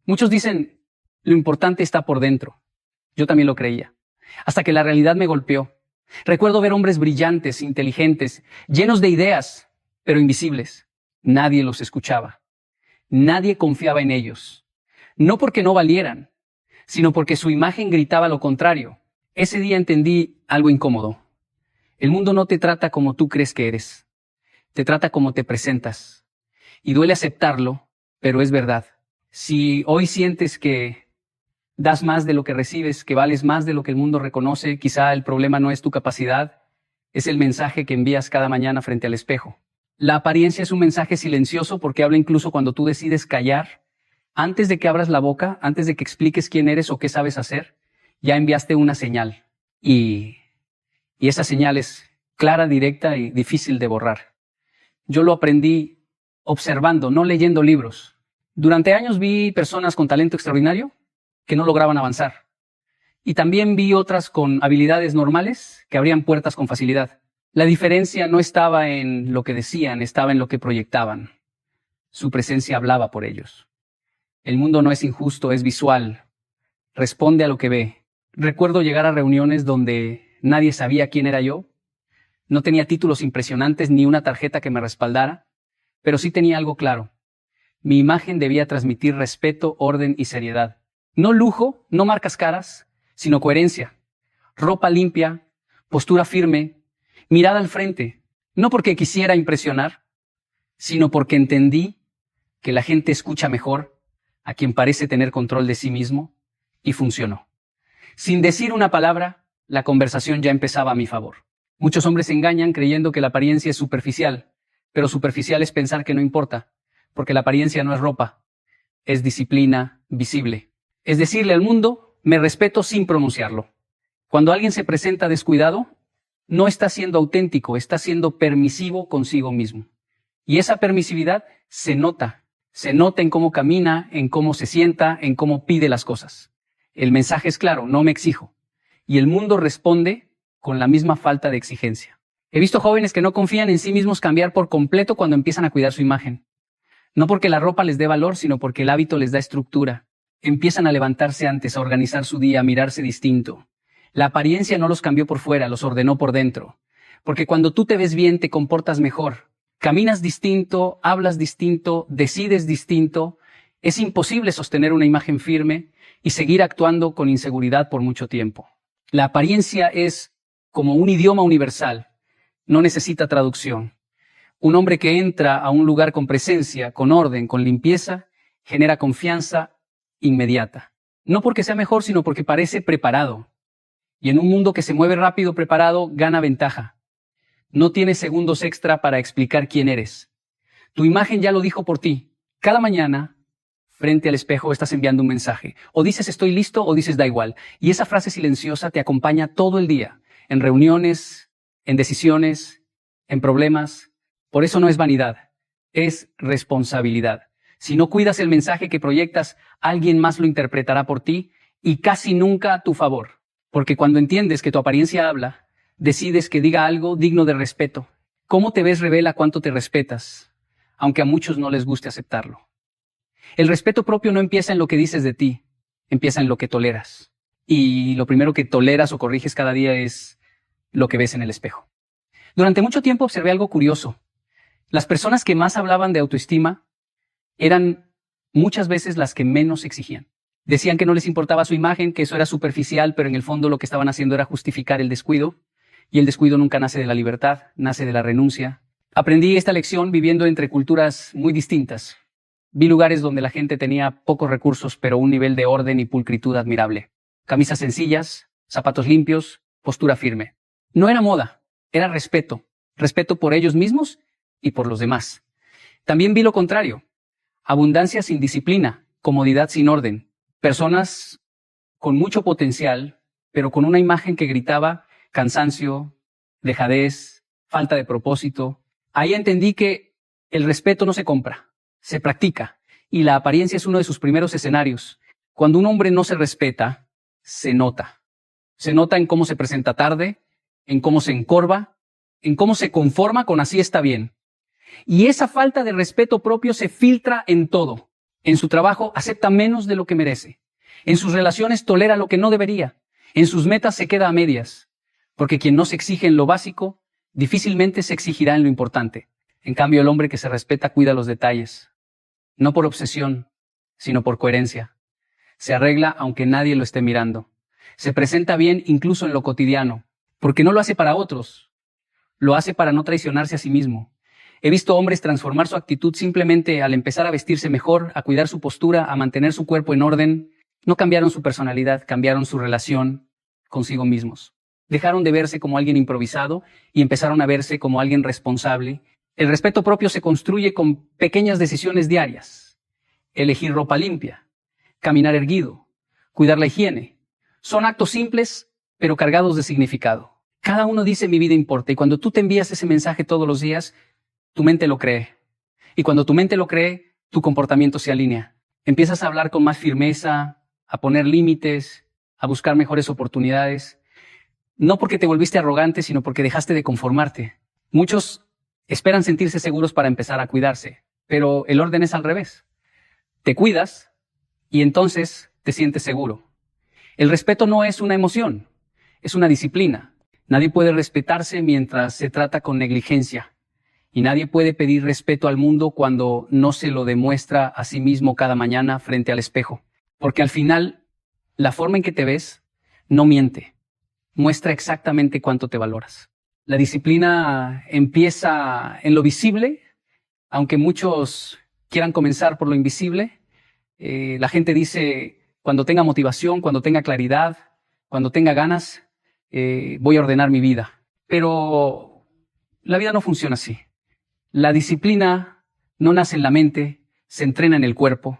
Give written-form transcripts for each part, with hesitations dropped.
Muchos dicen, lo importante está por dentro. Yo también lo creía. Hasta que la realidad me golpeó. Recuerdo ver hombres brillantes, inteligentes, llenos de ideas, pero invisibles. Nadie los escuchaba. Nadie confiaba en ellos. No porque no valieran, sino porque su imagen gritaba lo contrario. Ese día entendí algo incómodo. El mundo no te trata como tú crees que eres. Te trata como te presentas. Y duele aceptarlo, pero es verdad. Si hoy sientes que das más de lo que recibes, que vales más de lo que el mundo reconoce, quizá el problema no es tu capacidad, es el mensaje que envías cada mañana frente al espejo. La apariencia es un mensaje silencioso porque habla incluso cuando tú decides callar. Antes de que abras la boca, antes de que expliques quién eres o qué sabes hacer, ya enviaste una señal. Y esa señal es clara, directa y difícil de borrar. Yo lo aprendí observando, no leyendo libros. Durante años vi personas con talento extraordinario que no lograban avanzar. Y también vi otras con habilidades normales que abrían puertas con facilidad. La diferencia no estaba en lo que decían, estaba en lo que proyectaban. Su presencia hablaba por ellos. El mundo no es injusto, es visual. Responde a lo que ve. Recuerdo llegar a reuniones donde nadie sabía quién era yo. No tenía títulos impresionantes ni una tarjeta que me respaldara, pero sí tenía algo claro. Mi imagen debía transmitir respeto, orden y seriedad. No lujo, no marcas caras, sino coherencia. Ropa limpia, postura firme, mirada al frente. No porque quisiera impresionar, sino porque entendí que la gente escucha mejor a quien parece tener control de sí mismo, y funcionó. Sin decir una palabra, la conversación ya empezaba a mi favor. Muchos hombres se engañan creyendo que la apariencia es superficial, pero superficial es pensar que no importa, porque la apariencia no es ropa, es disciplina visible. Es decirle al mundo, me respeto sin pronunciarlo. Cuando alguien se presenta descuidado, no está siendo auténtico, está siendo permisivo consigo mismo. Y esa permisividad se nota en cómo camina, en cómo se sienta, en cómo pide las cosas. El mensaje es claro, no me exijo. Y el mundo responde con la misma falta de exigencia. He visto jóvenes que no confían en sí mismos cambiar por completo cuando empiezan a cuidar su imagen. No porque la ropa les dé valor, sino porque el hábito les da estructura. Empiezan a levantarse antes, a organizar su día, a mirarse distinto. La apariencia no los cambió por fuera, los ordenó por dentro. Porque cuando tú te ves bien, te comportas mejor. Caminas distinto, hablas distinto, decides distinto. Es imposible sostener una imagen firme y seguir actuando con inseguridad por mucho tiempo. La apariencia es como un idioma universal. No necesita traducción. Un hombre que entra a un lugar con presencia, con orden, con limpieza, genera confianza inmediata. No porque sea mejor, sino porque parece preparado. Y en un mundo que se mueve rápido, preparado, gana ventaja. No tienes segundos extra para explicar quién eres. Tu imagen ya lo dijo por ti. Cada mañana, frente al espejo, estás enviando un mensaje. O dices estoy listo o dices da igual. Y esa frase silenciosa te acompaña todo el día. En reuniones, en decisiones, en problemas. Por eso no es vanidad, es responsabilidad. Si no cuidas el mensaje que proyectas, alguien más lo interpretará por ti y casi nunca a tu favor. Porque cuando entiendes que tu apariencia habla, decides que diga algo digno de respeto. Cómo te ves revela cuánto te respetas, aunque a muchos no les guste aceptarlo. El respeto propio no empieza en lo que dices de ti, empieza en lo que toleras. Y lo primero que toleras o corriges cada día es lo que ves en el espejo. Durante mucho tiempo observé algo curioso. Las personas que más hablaban de autoestima eran muchas veces las que menos exigían. Decían que no les importaba su imagen, que eso era superficial, pero en el fondo lo que estaban haciendo era justificar el descuido. Y el descuido nunca nace de la libertad, nace de la renuncia. Aprendí esta lección viviendo entre culturas muy distintas. Vi lugares donde la gente tenía pocos recursos, pero un nivel de orden y pulcritud admirable. Camisas sencillas, zapatos limpios, postura firme. No era moda, era respeto. Respeto por ellos mismos y por los demás. También vi lo contrario. Abundancia sin disciplina, comodidad sin orden. Personas con mucho potencial, pero con una imagen que gritaba cansancio, dejadez, falta de propósito. Ahí entendí que el respeto no se compra, se practica. Y la apariencia es uno de sus primeros escenarios. Cuando un hombre no se respeta, se nota. Se nota en cómo se presenta tarde, en cómo se encorva, en cómo se conforma con así está bien. Y esa falta de respeto propio se filtra en todo. En su trabajo acepta menos de lo que merece. En sus relaciones tolera lo que no debería. En sus metas se queda a medias. Porque quien no se exige en lo básico, difícilmente se exigirá en lo importante. En cambio, el hombre que se respeta cuida los detalles. No por obsesión, sino por coherencia. Se arregla aunque nadie lo esté mirando. Se presenta bien incluso en lo cotidiano. Porque no lo hace para otros. Lo hace para no traicionarse a sí mismo. He visto hombres transformar su actitud simplemente al empezar a vestirse mejor, a cuidar su postura, a mantener su cuerpo en orden. No cambiaron su personalidad, cambiaron su relación consigo mismos. Dejaron de verse como alguien improvisado y empezaron a verse como alguien responsable. El respeto propio se construye con pequeñas decisiones diarias. Elegir ropa limpia, caminar erguido, cuidar la higiene. Son actos simples, pero cargados de significado. Cada uno dice mi vida importa, y cuando tú te envías ese mensaje todos los días, tu mente lo cree. Y cuando tu mente lo cree, tu comportamiento se alinea. Empiezas a hablar con más firmeza, a poner límites, a buscar mejores oportunidades. No porque te volviste arrogante, sino porque dejaste de conformarte. Muchos esperan sentirse seguros para empezar a cuidarse, pero el orden es al revés. Te cuidas y entonces te sientes seguro. El respeto no es una emoción, es una disciplina. Nadie puede respetarse mientras se trata con negligencia. Y nadie puede pedir respeto al mundo cuando no se lo demuestra a sí mismo cada mañana frente al espejo. Porque al final, la forma en que te ves no miente. Muestra exactamente cuánto te valoras. La disciplina empieza en lo visible, aunque muchos quieran comenzar por lo invisible. La gente dice, cuando tenga motivación, cuando tenga claridad, cuando tenga ganas, voy a ordenar mi vida. Pero la vida no funciona así. La disciplina no nace en la mente, se entrena en el cuerpo.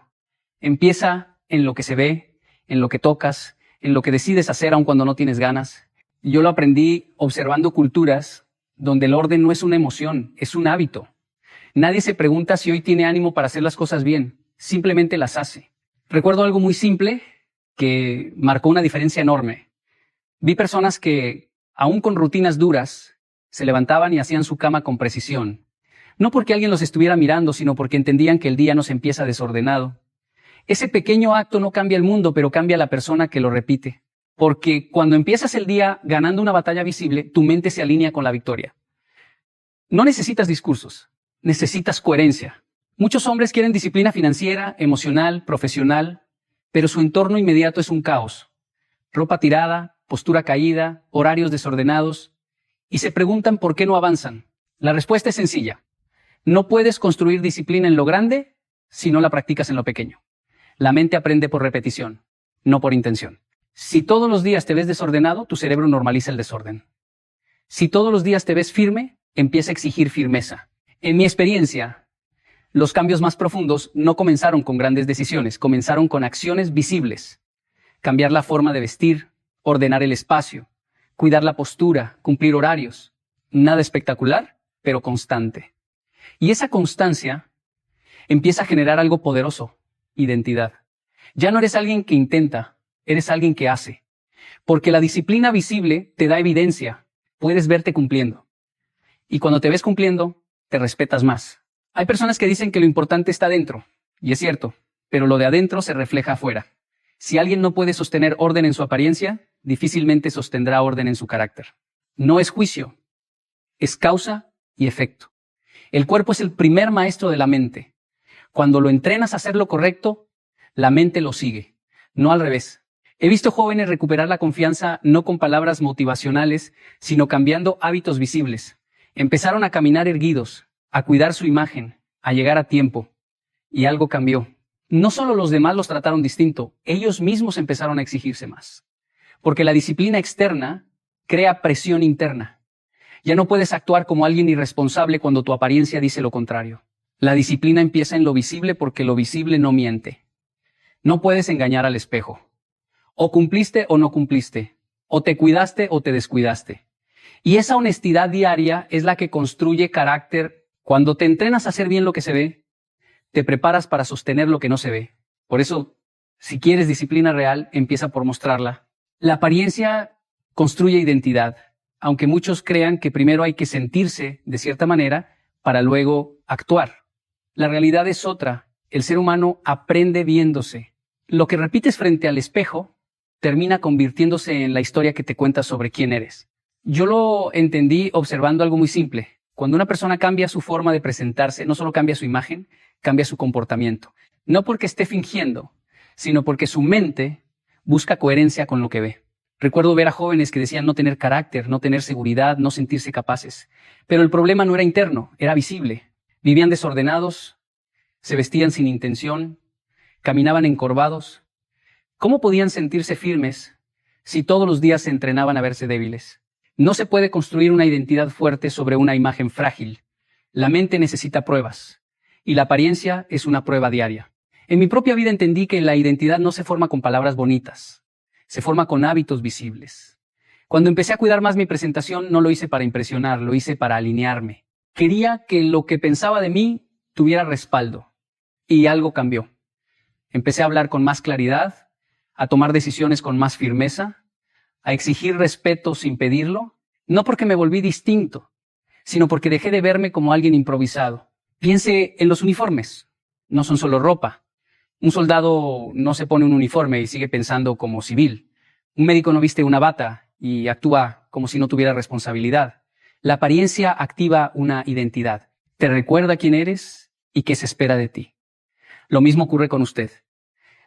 Empieza en lo que se ve, en lo que tocas, en lo que decides hacer aun cuando no tienes ganas. Yo lo aprendí observando culturas donde el orden no es una emoción, es un hábito. Nadie se pregunta si hoy tiene ánimo para hacer las cosas bien, simplemente las hace. Recuerdo algo muy simple que marcó una diferencia enorme. Vi personas que, aun con rutinas duras, se levantaban y hacían su cama con precisión. No porque alguien los estuviera mirando, sino porque entendían que el día no se empieza desordenado. Ese pequeño acto no cambia el mundo, pero cambia la persona que lo repite. Porque cuando empiezas el día ganando una batalla visible, tu mente se alinea con la victoria. No necesitas discursos, necesitas coherencia. Muchos hombres quieren disciplina financiera, emocional, profesional, pero su entorno inmediato es un caos. Ropa tirada, postura caída, horarios desordenados, y se preguntan por qué no avanzan. La respuesta es sencilla. No puedes construir disciplina en lo grande si no la practicas en lo pequeño. La mente aprende por repetición, no por intención. Si todos los días te ves desordenado, tu cerebro normaliza el desorden. Si todos los días te ves firme, empieza a exigir firmeza. En mi experiencia, los cambios más profundos no comenzaron con grandes decisiones, comenzaron con acciones visibles. Cambiar la forma de vestir, ordenar el espacio, cuidar la postura, cumplir horarios. Nada espectacular, pero constante. Y esa constancia empieza a generar algo poderoso, identidad. Ya no eres alguien que intenta, eres alguien que hace. Porque la disciplina visible te da evidencia, puedes verte cumpliendo. Y cuando te ves cumpliendo, te respetas más. Hay personas que dicen que lo importante está adentro, y es cierto, pero lo de adentro se refleja afuera. Si alguien no puede sostener orden en su apariencia, difícilmente sostendrá orden en su carácter. No es juicio, es causa y efecto. El cuerpo es el primer maestro de la mente. Cuando lo entrenas a hacer lo correcto, la mente lo sigue, no al revés. He visto jóvenes recuperar la confianza no con palabras motivacionales, sino cambiando hábitos visibles. Empezaron a caminar erguidos, a cuidar su imagen, a llegar a tiempo. Y algo cambió. No solo los demás los trataron distinto, ellos mismos empezaron a exigirse más. Porque la disciplina externa crea presión interna. Ya no puedes actuar como alguien irresponsable cuando tu apariencia dice lo contrario. La disciplina empieza en lo visible porque lo visible no miente. No puedes engañar al espejo. O cumpliste o no cumpliste. O te cuidaste o te descuidaste. Y esa honestidad diaria es la que construye carácter. Cuando te entrenas a hacer bien lo que se ve, te preparas para sostener lo que no se ve. Por eso, si quieres disciplina real, empieza por mostrarla. La apariencia construye identidad. Aunque muchos crean que primero hay que sentirse de cierta manera para luego actuar. La realidad es otra. El ser humano aprende viéndose. Lo que repites frente al espejo termina convirtiéndose en la historia que te cuentas sobre quién eres. Yo lo entendí observando algo muy simple. Cuando una persona cambia su forma de presentarse, no solo cambia su imagen, cambia su comportamiento. No porque esté fingiendo, sino porque su mente busca coherencia con lo que ve. Recuerdo ver a jóvenes que decían no tener carácter, no tener seguridad, no sentirse capaces. Pero el problema no era interno, era visible. Vivían desordenados, se vestían sin intención, caminaban encorvados. ¿Cómo podían sentirse firmes si todos los días se entrenaban a verse débiles? No se puede construir una identidad fuerte sobre una imagen frágil. La mente necesita pruebas, y la apariencia es una prueba diaria. En mi propia vida entendí que la identidad no se forma con palabras bonitas, se forma con hábitos visibles. Cuando empecé a cuidar más mi presentación, no lo hice para impresionar, lo hice para alinearme. Quería que lo que pensaba de mí tuviera respaldo, y algo cambió. Empecé a hablar con más claridad, a tomar decisiones con más firmeza, a exigir respeto sin pedirlo, no porque me volví distinto, sino porque dejé de verme como alguien improvisado. Piense en los uniformes, no son solo ropa. Un soldado no se pone un uniforme y sigue pensando como civil. Un médico no viste una bata y actúa como si no tuviera responsabilidad. La apariencia activa una identidad. Te recuerda quién eres y qué se espera de ti. Lo mismo ocurre con usted.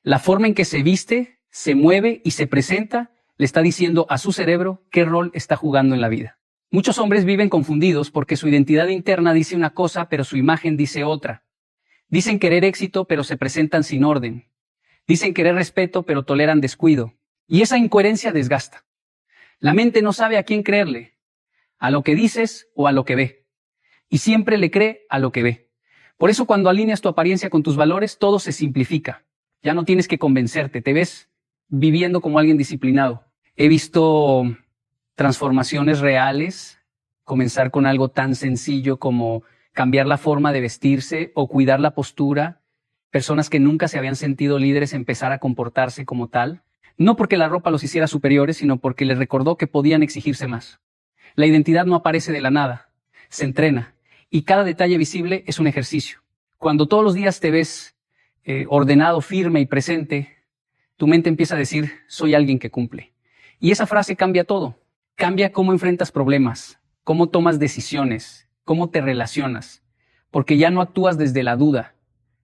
La forma en que se viste, se mueve y se presenta le está diciendo a su cerebro qué rol está jugando en la vida. Muchos hombres viven confundidos porque su identidad interna dice una cosa, pero su imagen dice otra. Dicen querer éxito, pero se presentan sin orden. Dicen querer respeto, pero toleran descuido. Y esa incoherencia desgasta. La mente no sabe a quién creerle, a lo que dices o a lo que ve. Y siempre le cree a lo que ve. Por eso cuando alineas tu apariencia con tus valores, todo se simplifica. Ya no tienes que convencerte, te ves viviendo como alguien disciplinado. He visto transformaciones reales, comenzar con algo tan sencillo como cambiar la forma de vestirse o cuidar la postura. Personas que nunca se habían sentido líderes empezar a comportarse como tal. No porque la ropa los hiciera superiores, sino porque les recordó que podían exigirse más. La identidad no aparece de la nada, se entrena. Y cada detalle visible es un ejercicio. Cuando todos los días te ves ordenado, firme y presente, tu mente empieza a decir, soy alguien que cumple. Y esa frase cambia todo. Cambia cómo enfrentas problemas, cómo tomas decisiones, cómo te relacionas. Porque ya no actúas desde la duda,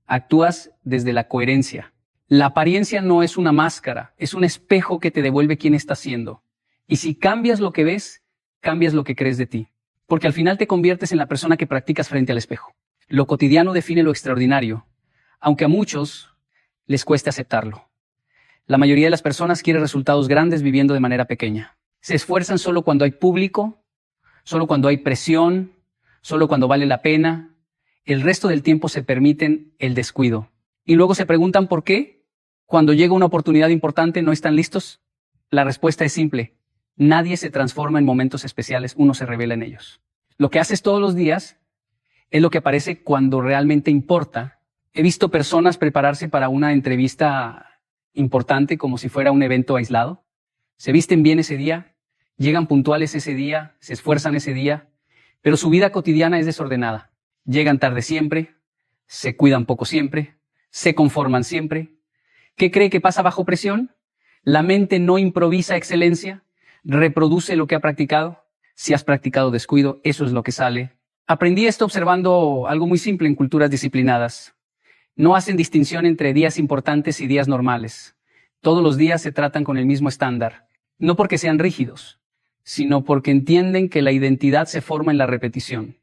actúas desde la coherencia. La apariencia no es una máscara, es un espejo que te devuelve quién estás siendo. Y si cambias lo que ves, cambias lo que crees de ti. Porque al final te conviertes en la persona que practicas frente al espejo. Lo cotidiano define lo extraordinario, aunque a muchos les cueste aceptarlo. La mayoría de las personas quiere resultados grandes viviendo de manera pequeña. Se esfuerzan solo cuando hay público, solo cuando hay presión, solo cuando vale la pena. El resto del tiempo se permiten el descuido. Y luego se preguntan por qué, cuando llega una oportunidad importante, no están listos. La respuesta es simple. Nadie se transforma en momentos especiales, uno se revela en ellos. Lo que haces todos los días es lo que aparece cuando realmente importa. He visto personas prepararse para una entrevista importante como si fuera un evento aislado. Se visten bien ese día, llegan puntuales ese día, se esfuerzan ese día, pero su vida cotidiana es desordenada. Llegan tarde siempre, se cuidan poco siempre, se conforman siempre. ¿Qué cree que pasa bajo presión? La mente no improvisa excelencia, reproduce lo que ha practicado. Si has practicado descuido, eso es lo que sale. Aprendí esto observando algo muy simple en culturas disciplinadas. No hacen distinción entre días importantes y días normales. Todos los días se tratan con el mismo estándar. No porque sean rígidos, sino porque entienden que la identidad se forma en la repetición.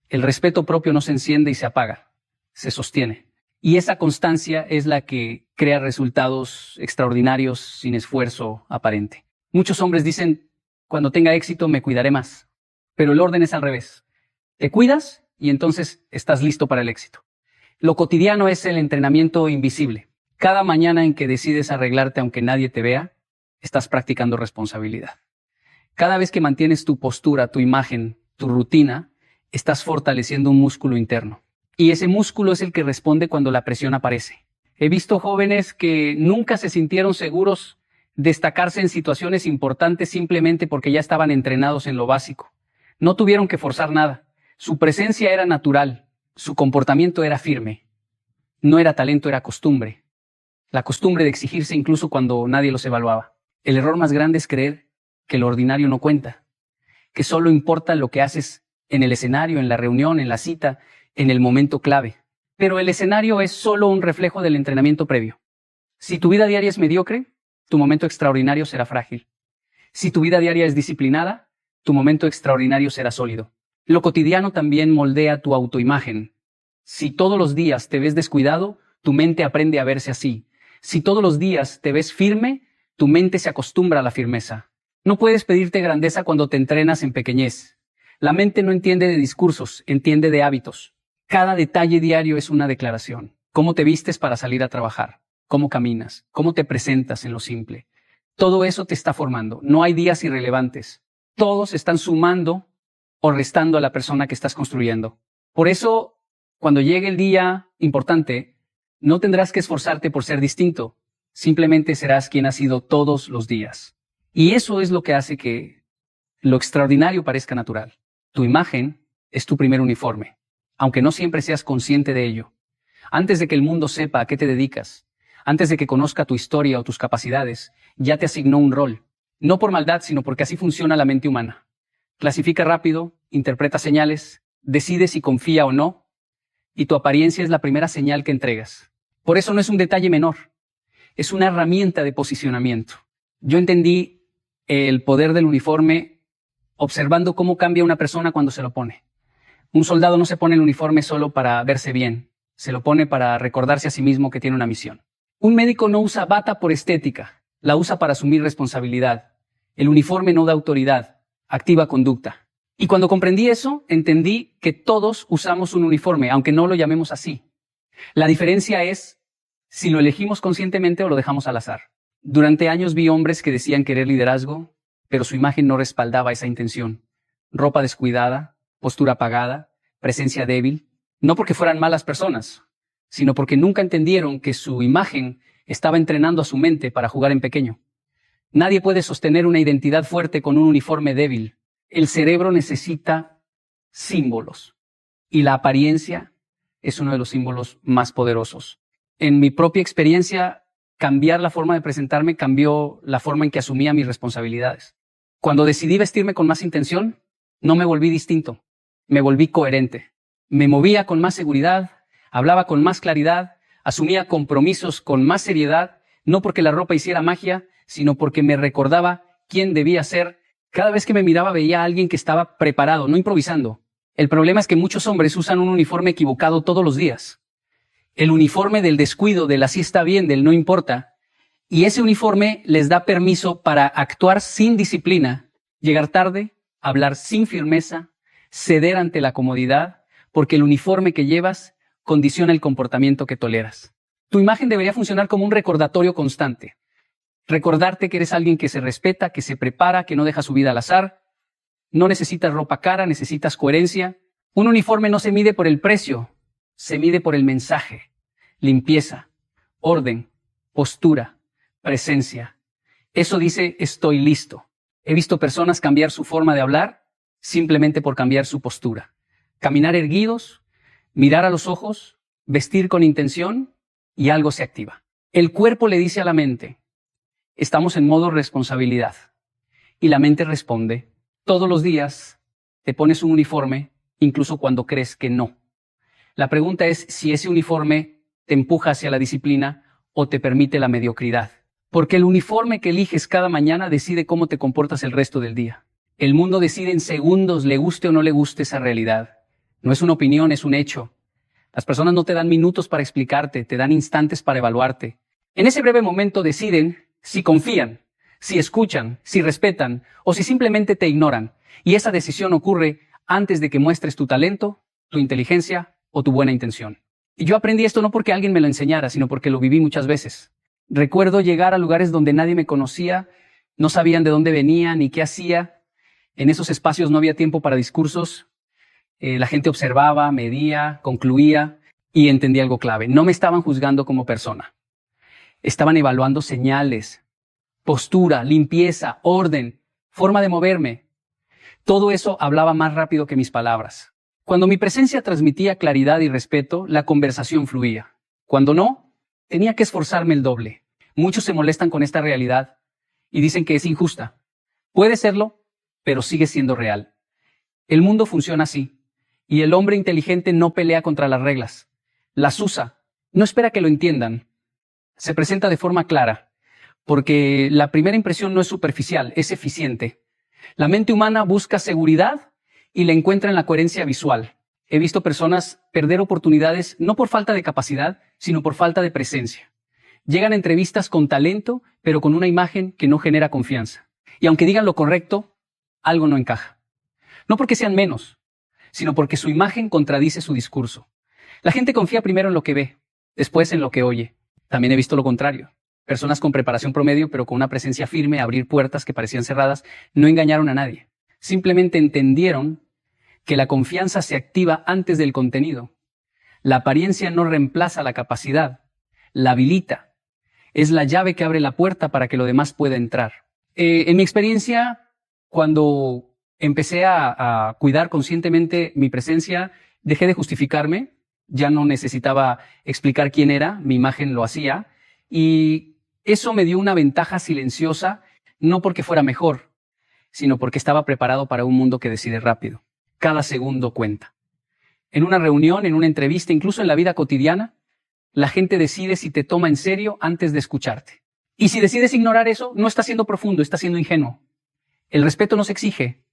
El respeto propio no se enciende y se apaga, se sostiene. Y esa constancia es la que crea resultados extraordinarios sin esfuerzo aparente. Muchos hombres dicen, cuando tenga éxito me cuidaré más. Pero el orden es al revés. Te cuidas y entonces estás listo para el éxito. Lo cotidiano es el entrenamiento invisible. Cada mañana en que decides arreglarte aunque nadie te vea, estás practicando responsabilidad. Cada vez que mantienes tu postura, tu imagen, tu rutina, estás fortaleciendo un músculo interno. Y ese músculo es el que responde cuando la presión aparece. He visto jóvenes que nunca se sintieron seguros destacarse en situaciones importantes simplemente porque ya estaban entrenados en lo básico. No tuvieron que forzar nada. Su presencia era natural. Su comportamiento era firme. No era talento, era costumbre. La costumbre de exigirse incluso cuando nadie los evaluaba. El error más grande es creer que lo ordinario no cuenta, que solo importa lo que haces en el escenario, en la reunión, en la cita, en el momento clave. Pero el escenario es solo un reflejo del entrenamiento previo. Si tu vida diaria es mediocre, tu momento extraordinario será frágil. Si tu vida diaria es disciplinada, tu momento extraordinario será sólido. Lo cotidiano también moldea tu autoimagen. Si todos los días te ves descuidado, tu mente aprende a verse así. Si todos los días te ves firme, tu mente se acostumbra a la firmeza. No puedes pedirte grandeza cuando te entrenas en pequeñez. La mente no entiende de discursos, entiende de hábitos. Cada detalle diario es una declaración. Cómo te vistes para salir a trabajar, cómo caminas, cómo te presentas en lo simple. Todo eso te está formando. No hay días irrelevantes. Todos están sumando o restando a la persona que estás construyendo. Por eso, cuando llegue el día importante, no tendrás que esforzarte por ser distinto. Simplemente serás quien has sido todos los días. Y eso es lo que hace que lo extraordinario parezca natural. Tu imagen es tu primer uniforme, aunque no siempre seas consciente de ello. Antes de que el mundo sepa a qué te dedicas, antes de que conozca tu historia o tus capacidades, ya te asignó un rol. No por maldad, sino porque así funciona la mente humana. Clasifica rápido, interpreta señales, decide si confía o no, y tu apariencia es la primera señal que entregas. Por eso no es un detalle menor, es una herramienta de posicionamiento. Yo entendí el poder del uniforme observando cómo cambia una persona cuando se lo pone. Un soldado no se pone el uniforme solo para verse bien, se lo pone para recordarse a sí mismo que tiene una misión. Un médico no usa bata por estética, la usa para asumir responsabilidad. El uniforme no da autoridad, activa conducta. Y cuando comprendí eso, entendí que todos usamos un uniforme, aunque no lo llamemos así. La diferencia es si lo elegimos conscientemente o lo dejamos al azar. Durante años vi hombres que decían querer liderazgo, pero su imagen no respaldaba esa intención. Ropa descuidada, postura apagada, presencia débil, no porque fueran malas personas, sino porque nunca entendieron que su imagen estaba entrenando a su mente para jugar en pequeño. Nadie puede sostener una identidad fuerte con un uniforme débil. El cerebro necesita símbolos y la apariencia es uno de los símbolos más poderosos. En mi propia experiencia, cambiar la forma de presentarme cambió la forma en que asumía mis responsabilidades. Cuando decidí vestirme con más intención, no me volví distinto, me volví coherente. Me movía con más seguridad, hablaba con más claridad, asumía compromisos con más seriedad, no porque la ropa hiciera magia, sino porque me recordaba quién debía ser. Cada vez que me miraba veía a alguien que estaba preparado, no improvisando. El problema es que muchos hombres usan un uniforme equivocado todos los días. El uniforme del descuido, del así está bien, del no importa. Y ese uniforme les da permiso para actuar sin disciplina, llegar tarde, hablar sin firmeza, ceder ante la comodidad, porque el uniforme que llevas condiciona el comportamiento que toleras. Tu imagen debería funcionar como un recordatorio constante. Recordarte que eres alguien que se respeta, que se prepara, que no deja su vida al azar. No necesitas ropa cara, necesitas coherencia. Un uniforme no se mide por el precio, se mide por el mensaje. Limpieza, orden, postura, presencia. Eso dice estoy listo. He visto personas cambiar su forma de hablar simplemente por cambiar su postura. Caminar erguidos, mirar a los ojos, vestir con intención y algo se activa. El cuerpo le dice a la mente, estamos en modo responsabilidad. Y la mente responde, todos los días te pones un uniforme, incluso cuando crees que no. La pregunta es si ese uniforme te empuja hacia la disciplina o te permite la mediocridad. Porque el uniforme que eliges cada mañana decide cómo te comportas el resto del día. El mundo decide en segundos, le guste o no le guste esa realidad. No es una opinión, es un hecho. Las personas no te dan minutos para explicarte, te dan instantes para evaluarte. En ese breve momento deciden si confían, si escuchan, si respetan o si simplemente te ignoran. Y esa decisión ocurre antes de que muestres tu talento, tu inteligencia o tu buena intención. Y yo aprendí esto no porque alguien me lo enseñara, sino porque lo viví muchas veces. Recuerdo llegar a lugares donde nadie me conocía, no sabían de dónde venía ni qué hacía. En esos espacios no había tiempo para discursos. La gente observaba, medía, concluía y entendía algo clave. No me estaban juzgando como persona. Estaban evaluando señales, postura, limpieza, orden, forma de moverme. Todo eso hablaba más rápido que mis palabras. Cuando mi presencia transmitía claridad y respeto, la conversación fluía. Cuando no, tenía que esforzarme el doble. Muchos se molestan con esta realidad y dicen que es injusta. Puede serlo, pero sigue siendo real. El mundo funciona así, y el hombre inteligente no pelea contra las reglas. Las usa, no espera que lo entiendan. Se presenta de forma clara, porque la primera impresión no es superficial, es eficiente. La mente humana busca seguridad y la encuentra en la coherencia visual. He visto personas perder oportunidades no por falta de capacidad, sino por falta de presencia. Llegan a entrevistas con talento, pero con una imagen que no genera confianza. Y aunque digan lo correcto, algo no encaja. No porque sean menos, sino porque su imagen contradice su discurso. La gente confía primero en lo que ve, después en lo que oye. También he visto lo contrario. Personas con preparación promedio, pero con una presencia firme, abrir puertas que parecían cerradas, no engañaron a nadie. Simplemente entendieron que la confianza se activa antes del contenido. La apariencia no reemplaza la capacidad, la habilita. Es la llave que abre la puerta para que lo demás pueda entrar. En mi experiencia, cuando empecé a cuidar conscientemente mi presencia, dejé de justificarme, ya no necesitaba explicar quién era, mi imagen lo hacía, y eso me dio una ventaja silenciosa, no porque fuera mejor, sino porque estaba preparado para un mundo que decide rápido. Cada segundo cuenta. En una reunión, en una entrevista, incluso en la vida cotidiana, la gente decide si te toma en serio antes de escucharte. Y si decides ignorar eso, no estás siendo profundo, estás siendo ingenuo. El respeto no se exige,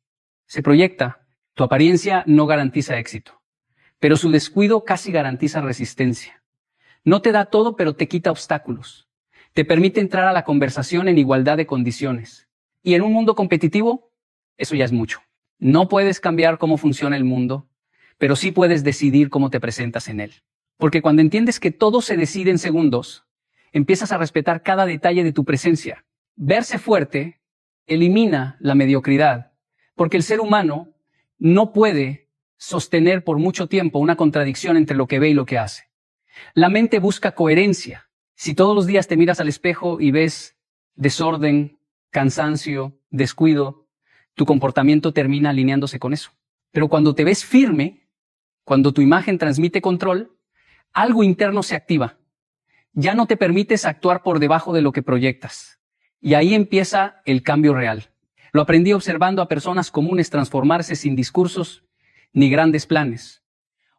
se proyecta. Tu apariencia no garantiza éxito, pero su descuido casi garantiza resistencia. No te da todo, pero te quita obstáculos. Te permite entrar a la conversación en igualdad de condiciones. Y en un mundo competitivo, eso ya es mucho. No puedes cambiar cómo funciona el mundo, pero sí puedes decidir cómo te presentas en él. Porque cuando entiendes que todo se decide en segundos, empiezas a respetar cada detalle de tu presencia. Verse fuerte elimina la mediocridad, porque el ser humano no puede sostener por mucho tiempo una contradicción entre lo que ve y lo que hace. La mente busca coherencia. Si todos los días te miras al espejo y ves desorden, cansancio, descuido, tu comportamiento termina alineándose con eso. Pero cuando te ves firme, cuando tu imagen transmite control, algo interno se activa. Ya no te permites actuar por debajo de lo que proyectas. Y ahí empieza el cambio real. Lo aprendí observando a personas comunes transformarse sin discursos ni grandes planes.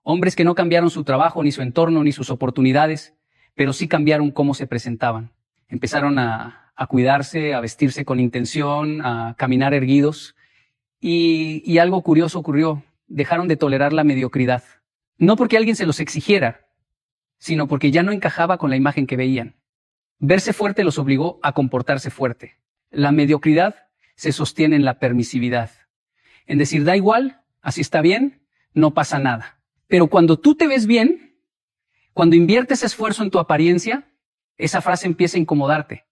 Hombres que no cambiaron su trabajo, ni su entorno, ni sus oportunidades, pero sí cambiaron cómo se presentaban. Empezaron a cuidarse, a vestirse con intención, a caminar erguidos. Y algo curioso ocurrió. Dejaron de tolerar la mediocridad. No porque alguien se los exigiera, sino porque ya no encajaba con la imagen que veían. Verse fuerte los obligó a comportarse fuerte. La mediocridad se sostiene en la permisividad. En decir, da igual, así está bien, no pasa nada. Pero cuando tú te ves bien, cuando inviertes esfuerzo en tu apariencia, esa frase empieza a incomodarte.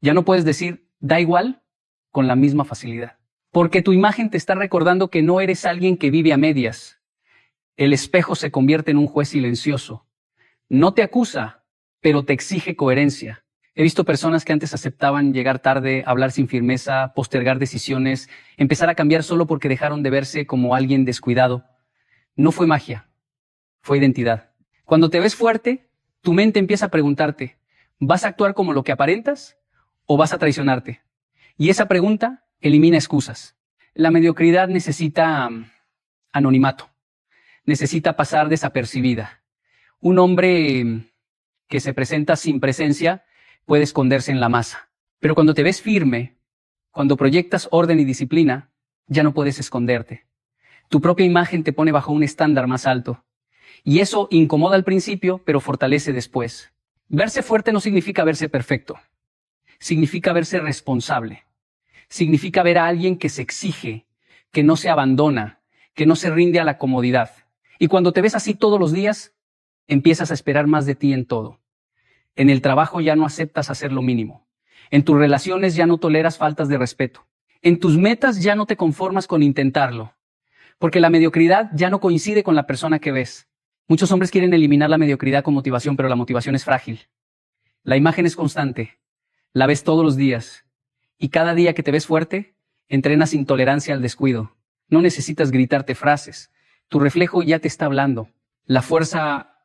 Ya no puedes decir, da igual, con la misma facilidad. Porque tu imagen te está recordando que no eres alguien que vive a medias. El espejo se convierte en un juez silencioso. No te acusa, pero te exige coherencia. He visto personas que antes aceptaban llegar tarde, hablar sin firmeza, postergar decisiones, empezar a cambiar solo porque dejaron de verse como alguien descuidado. No fue magia, fue identidad. Cuando te ves fuerte, tu mente empieza a preguntarte, ¿vas a actuar como lo que aparentas o vas a traicionarte? Y esa pregunta elimina excusas. La mediocridad necesita anonimato, necesita pasar desapercibida. Un hombre que se presenta sin presencia puede esconderse en la masa. Pero cuando te ves firme, cuando proyectas orden y disciplina, ya no puedes esconderte. Tu propia imagen te pone bajo un estándar más alto. Y eso incomoda al principio, pero fortalece después. Verse fuerte no significa verse perfecto. Significa verse responsable. Significa ver a alguien que se exige, que no se abandona, que no se rinde a la comodidad. Y cuando te ves así todos los días, empiezas a esperar más de ti en todo. En el trabajo ya no aceptas hacer lo mínimo. En tus relaciones ya no toleras faltas de respeto. En tus metas ya no te conformas con intentarlo. Porque la mediocridad ya no coincide con la persona que ves. Muchos hombres quieren eliminar la mediocridad con motivación, pero la motivación es frágil. La imagen es constante. La ves todos los días. Y cada día que te ves fuerte, entrenas intolerancia al descuido. No necesitas gritarte frases. Tu reflejo ya te está hablando. La fuerza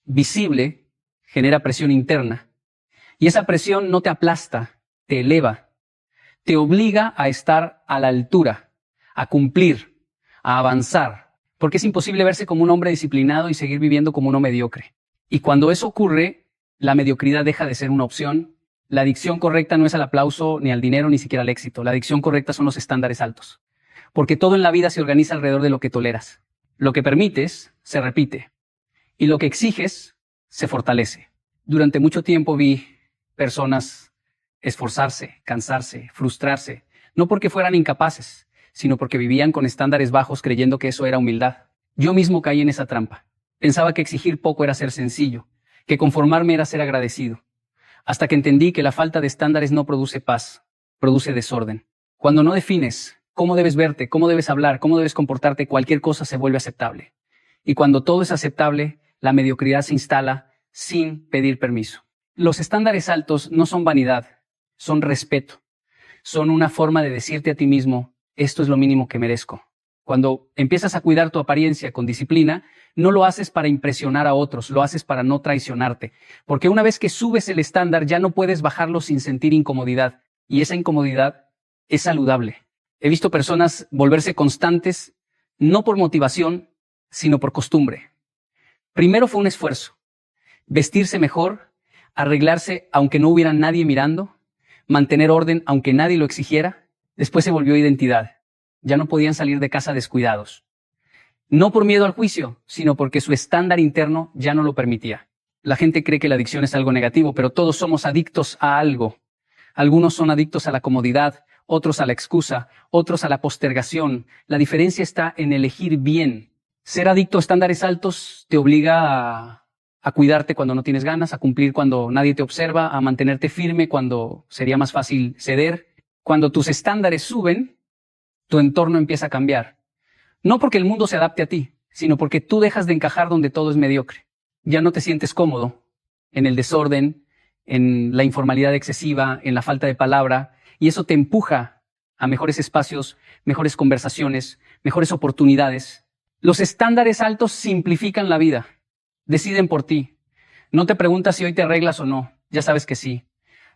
visible genera presión interna. Y esa presión no te aplasta, te eleva, te obliga a estar a la altura, a cumplir, a avanzar, porque es imposible verse como un hombre disciplinado y seguir viviendo como uno mediocre. Y cuando eso ocurre, la mediocridad deja de ser una opción. La adicción correcta no es al aplauso, ni al dinero, ni siquiera al éxito. La adicción correcta son los estándares altos. Porque todo en la vida se organiza alrededor de lo que toleras. Lo que permites, se repite. Y lo que exiges, se fortalece. Durante mucho tiempo vi personas esforzarse, cansarse, frustrarse, no porque fueran incapaces, sino porque vivían con estándares bajos creyendo que eso era humildad. Yo mismo caí en esa trampa. Pensaba que exigir poco era ser sencillo, que conformarme era ser agradecido. Hasta que entendí que la falta de estándares no produce paz, produce desorden. Cuando no defines cómo debes verte, cómo debes hablar, cómo debes comportarte, cualquier cosa se vuelve aceptable. Y cuando todo es aceptable, la mediocridad se instala sin pedir permiso. Los estándares altos no son vanidad, son respeto. Son una forma de decirte a ti mismo, esto es lo mínimo que merezco. Cuando empiezas a cuidar tu apariencia con disciplina, no lo haces para impresionar a otros, lo haces para no traicionarte. Porque una vez que subes el estándar, ya no puedes bajarlo sin sentir incomodidad. Y esa incomodidad es saludable. He visto personas volverse constantes, no por motivación, sino por costumbre. Primero fue un esfuerzo. Vestirse mejor, arreglarse aunque no hubiera nadie mirando, mantener orden aunque nadie lo exigiera. Después se volvió identidad. Ya no podían salir de casa descuidados. No por miedo al juicio, sino porque su estándar interno ya no lo permitía. La gente cree que la adicción es algo negativo, pero todos somos adictos a algo. Algunos son adictos a la comodidad, otros a la excusa, otros a la postergación. La diferencia está en elegir bien. Ser adicto a estándares altos te obliga a cuidarte cuando no tienes ganas, a cumplir cuando nadie te observa, a mantenerte firme cuando sería más fácil ceder. Cuando tus estándares suben, tu entorno empieza a cambiar. No porque el mundo se adapte a ti, sino porque tú dejas de encajar donde todo es mediocre. Ya no te sientes cómodo en el desorden, en la informalidad excesiva, en la falta de palabra, y eso te empuja a mejores espacios, mejores conversaciones, mejores oportunidades. Los estándares altos simplifican la vida. Deciden por ti. No te preguntas si hoy te arreglas o no. Ya sabes que sí.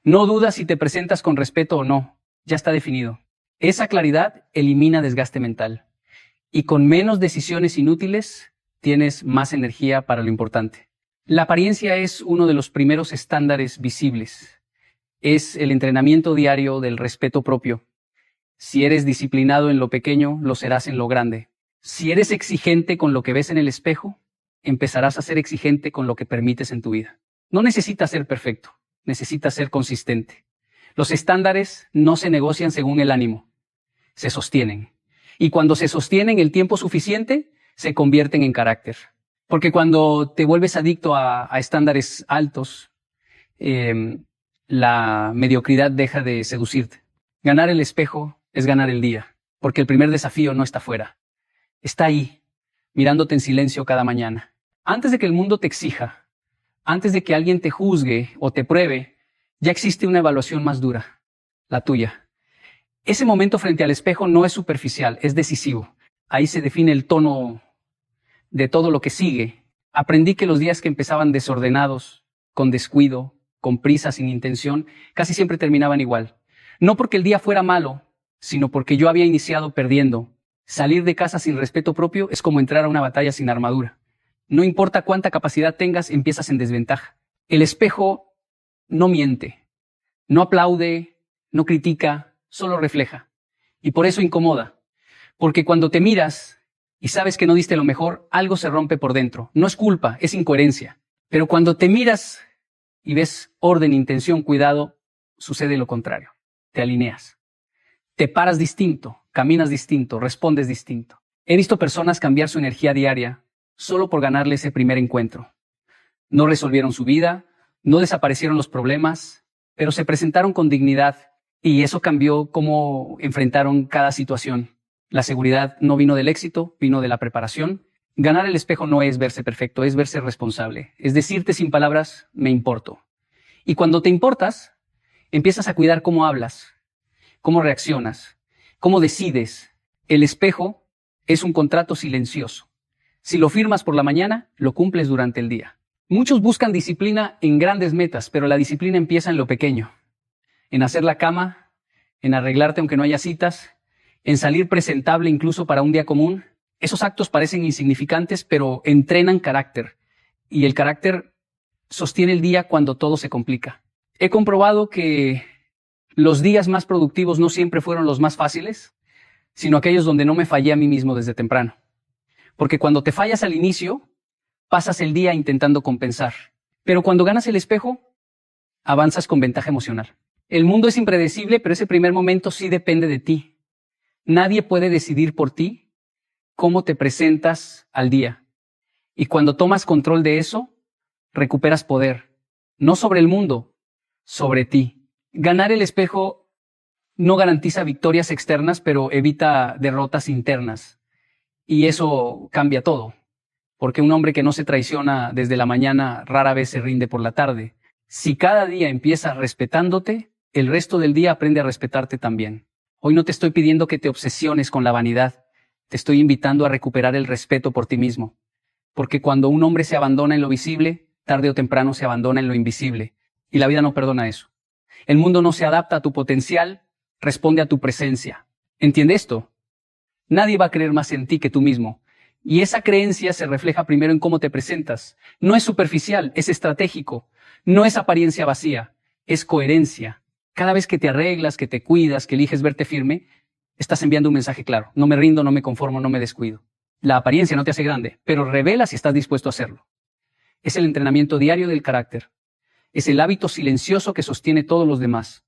No dudas si te presentas con respeto o no. Ya está definido. Esa claridad elimina desgaste mental. Y con menos decisiones inútiles, tienes más energía para lo importante. La apariencia es uno de los primeros estándares visibles. Es el entrenamiento diario del respeto propio. Si eres disciplinado en lo pequeño, lo serás en lo grande. Si eres exigente con lo que ves en el espejo, empezarás a ser exigente con lo que permites en tu vida. No necesitas ser perfecto, necesitas ser consistente. Los estándares no se negocian según el ánimo, se sostienen. Y cuando se sostienen el tiempo suficiente, se convierten en carácter. Porque cuando te vuelves adicto a estándares altos, la mediocridad deja de seducirte. Ganar el espejo es ganar el día, porque el primer desafío no está fuera. Está ahí, mirándote en silencio cada mañana. Antes de que el mundo te exija, antes de que alguien te juzgue o te pruebe, ya existe una evaluación más dura, la tuya. Ese momento frente al espejo no es superficial, es decisivo. Ahí se define el tono de todo lo que sigue. Aprendí que los días que empezaban desordenados, con descuido, con prisa, sin intención, casi siempre terminaban igual. No porque el día fuera malo, sino porque yo había iniciado perdiendo. Salir de casa sin respeto propio es como entrar a una batalla sin armadura. No importa cuánta capacidad tengas, empiezas en desventaja. El espejo no miente, no aplaude, no critica, solo refleja. Y por eso incomoda. Porque cuando te miras y sabes que no diste lo mejor, algo se rompe por dentro. No es culpa, es incoherencia. Pero cuando te miras y ves orden, intención, cuidado, sucede lo contrario. Te alineas. Te paras distinto, caminas distinto, respondes distinto. He visto personas cambiar su energía diaria solo por ganarle ese primer encuentro. No resolvieron su vida, no desaparecieron los problemas, pero se presentaron con dignidad y eso cambió cómo enfrentaron cada situación. La seguridad no vino del éxito, vino de la preparación. Ganar el espejo no es verse perfecto, es verse responsable. Es decirte sin palabras, me importo. Y cuando te importas, empiezas a cuidar cómo hablas, cómo reaccionas, cómo decides. El espejo es un contrato silencioso. Si lo firmas por la mañana, lo cumples durante el día. Muchos buscan disciplina en grandes metas, pero la disciplina empieza en lo pequeño. En hacer la cama, en arreglarte aunque no haya citas, en salir presentable incluso para un día común. Esos actos parecen insignificantes, pero entrenan carácter. Y el carácter sostiene el día cuando todo se complica. He comprobado que los días más productivos no siempre fueron los más fáciles, sino aquellos donde no me fallé a mí mismo desde temprano. Porque cuando te fallas al inicio, pasas el día intentando compensar. Pero cuando ganas el espejo, avanzas con ventaja emocional. El mundo es impredecible, pero ese primer momento sí depende de ti. Nadie puede decidir por ti cómo te presentas al día. Y cuando tomas control de eso, recuperas poder. No sobre el mundo, sobre ti. Ganar el espejo no garantiza victorias externas, pero evita derrotas internas. Y eso cambia todo. Porque un hombre que no se traiciona desde la mañana rara vez se rinde por la tarde. Si cada día empiezas respetándote, el resto del día aprende a respetarte también. Hoy no te estoy pidiendo que te obsesiones con la vanidad. Te estoy invitando a recuperar el respeto por ti mismo. Porque cuando un hombre se abandona en lo visible, tarde o temprano se abandona en lo invisible. Y la vida no perdona eso. El mundo no se adapta a tu potencial, responde a tu presencia. ¿Entiende esto? Nadie va a creer más en ti que tú mismo. Y esa creencia se refleja primero en cómo te presentas. No es superficial, es estratégico. No es apariencia vacía, es coherencia. Cada vez que te arreglas, que te cuidas, que eliges verte firme, estás enviando un mensaje claro. No me rindo, no me conformo, no me descuido. La apariencia no te hace grande, pero revela si estás dispuesto a hacerlo. Es el entrenamiento diario del carácter. Es el hábito silencioso que sostiene todos los demás.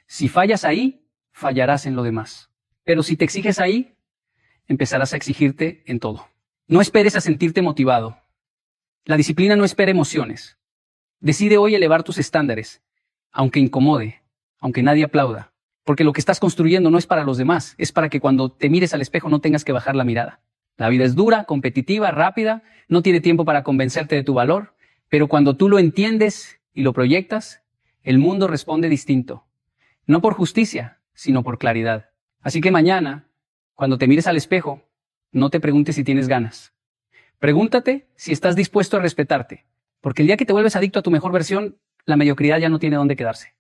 Si fallas ahí, fallarás en lo demás. Pero si te exiges ahí, empezarás a exigirte en todo. No esperes a sentirte motivado. La disciplina no espera emociones. Decide hoy elevar tus estándares, aunque incomode, aunque nadie aplauda. Porque lo que estás construyendo no es para los demás, es para que cuando te mires al espejo no tengas que bajar la mirada. La vida es dura, competitiva, rápida, no tiene tiempo para convencerte de tu valor, pero cuando tú lo entiendes y lo proyectas, el mundo responde distinto. No por justicia, sino por claridad. Así que mañana, cuando te mires al espejo, no te preguntes si tienes ganas. Pregúntate si estás dispuesto a respetarte, porque el día que te vuelves adicto a tu mejor versión, la mediocridad ya no tiene dónde quedarse.